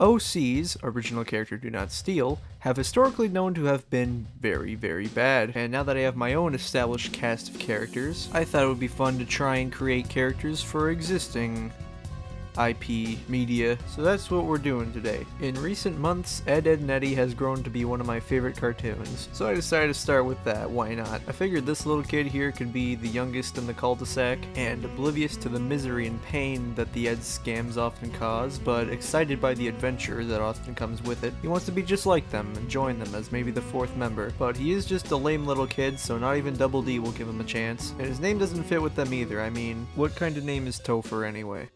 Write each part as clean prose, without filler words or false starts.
OCs, original character do not steal, have historically known to have been very, very bad, and now that I have my own established cast of characters, I thought it would be fun to try and create characters for existing IP media, so that's what we're doing today. In recent months, Ed, Edd n Eddy has grown to be one of my favorite cartoons, so I decided to start with that, why not? I figured this little kid here could be the youngest in the cul-de-sac, and oblivious to the misery and pain that the Ed scams often cause, but excited by the adventure that often comes with it. He wants to be just like them, and join them as maybe the fourth member, but he is just a lame little kid, so not even Double D will give him a chance, and his name doesn't fit with them either. I mean, what kind of name is Topher anyway?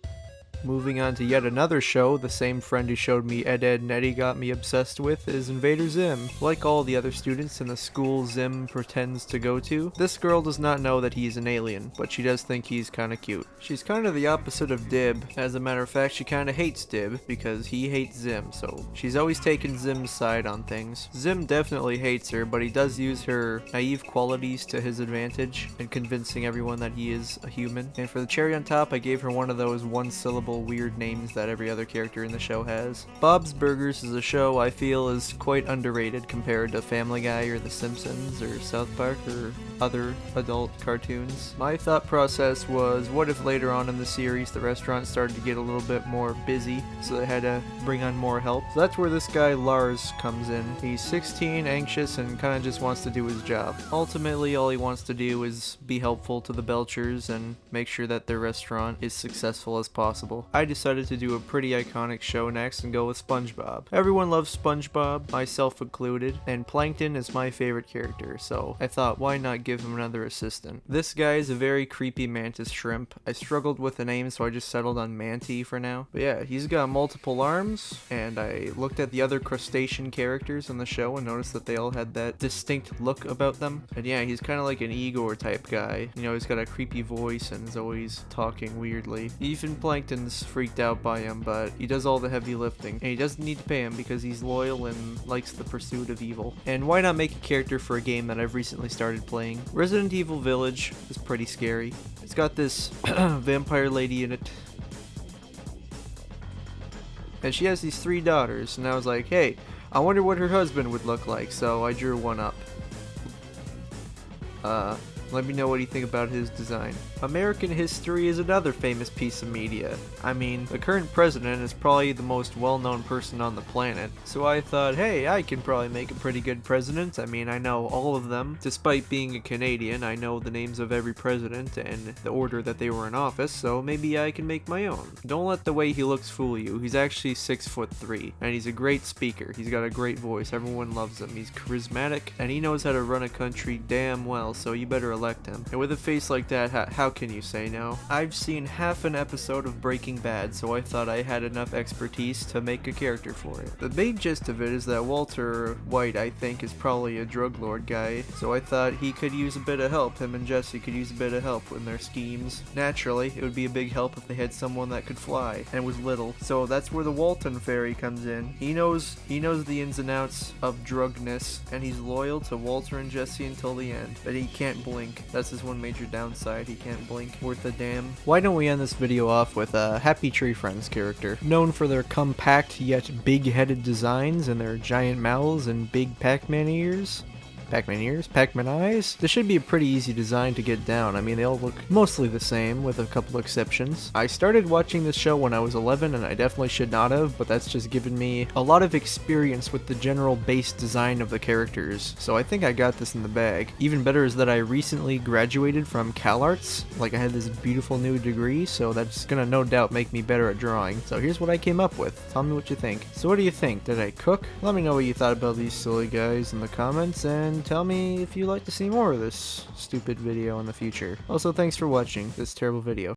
Moving on to yet another show, the same friend who showed me Ed, Edd n Eddy got me obsessed with is Invader Zim. Like all the other students in the school Zim pretends to go to, this girl does not know that he's an alien, but she does think he's kinda cute. She's kinda the opposite of Dib. As a matter of fact, she kinda hates Dib, because he hates Zim, so she's always taken Zim's side on things. Zim definitely hates her, but he does use her naive qualities to his advantage, and convincing everyone that he is a human. And for the cherry on top, I gave her one of those one-syllable weird names that every other character in the show has. Bob's Burgers is a show I feel is quite underrated compared to Family Guy or The Simpsons or South Park or other adult cartoons. My thought process was, what if later on in the series the restaurant started to get a little bit more busy, so they had to bring on more help? So that's where this guy Lars comes in. He's 16, anxious, and kinda just wants to do his job. Ultimately, all he wants to do is be helpful to the Belchers and make sure that their restaurant is successful as possible. I decided to do a pretty iconic show next and go with SpongeBob. Everyone loves SpongeBob, myself included, and Plankton is my favorite character, so I thought why not give him another assistant. This guy is a very creepy mantis shrimp. I struggled with the name, so I just settled on Manty for now. But yeah, he's got multiple arms, and I looked at the other crustacean characters in the show and noticed that they all had that distinct look about them. And yeah, he's kind of like an Igor type guy. You know, he's got a creepy voice and is always talking weirdly. Even Plankton's freaked out by him, but he does all the heavy lifting, and he doesn't need to pay him because he's loyal and likes the pursuit of evil. And why not make a character for a game that I've recently started playing? Resident Evil Village is pretty scary. It's got this vampire lady in it, and she has these 3 daughters, and I was like, hey, I wonder what her husband would look like, so I drew one up. Let me know what you think about his design. American history is another famous piece of media. I mean, the current president is probably the most well-known person on the planet, so I thought, hey, I can probably make a pretty good president. I mean, I know all of them. Despite being a Canadian, I know the names of every president and the order that they were in office, so maybe I can make my own. Don't let the way he looks fool you. He's actually 6'3", and he's a great speaker. He's got a great voice. Everyone loves him. He's charismatic, and he knows how to run a country damn well, so you better elect him. And with a face like that, how can you say no? I've seen half an episode of Breaking Bad, so I thought I had enough expertise to make a character for it. The main gist of it is that Walter White, I think, is probably a drug lord guy, so I thought he could use a bit of help. Him and Jesse could use a bit of help in their schemes. Naturally, it would be a big help if they had someone that could fly and was little. So that's where the Walton Fairy comes in. He knows the ins and outs of drugness, and he's loyal to Walter and Jesse until the end. But he can't blink. That's his one major downside. He can't blink worth a damn. Why don't we end this video off with a Happy Tree Friends character, known for their compact yet big-headed designs and their giant mouths and big Pac-Man ears. Pac-Man ears? Pac-Man eyes? This should be a pretty easy design to get down. I mean, they all look mostly the same, with a couple exceptions. I started watching this show when I was 11, and I definitely should not have, but that's just given me a lot of experience with the general base design of the characters, so I think I got this in the bag. Even better is that I recently graduated from CalArts. Like, I had this beautiful new degree, so that's gonna no doubt make me better at drawing. So here's what I came up with. Tell me what you think. So what do you think? Did I cook? Let me know what you thought about these silly guys in the comments, and tell me if you'd like to see more of this stupid video in the future. Also, thanks for watching this terrible video.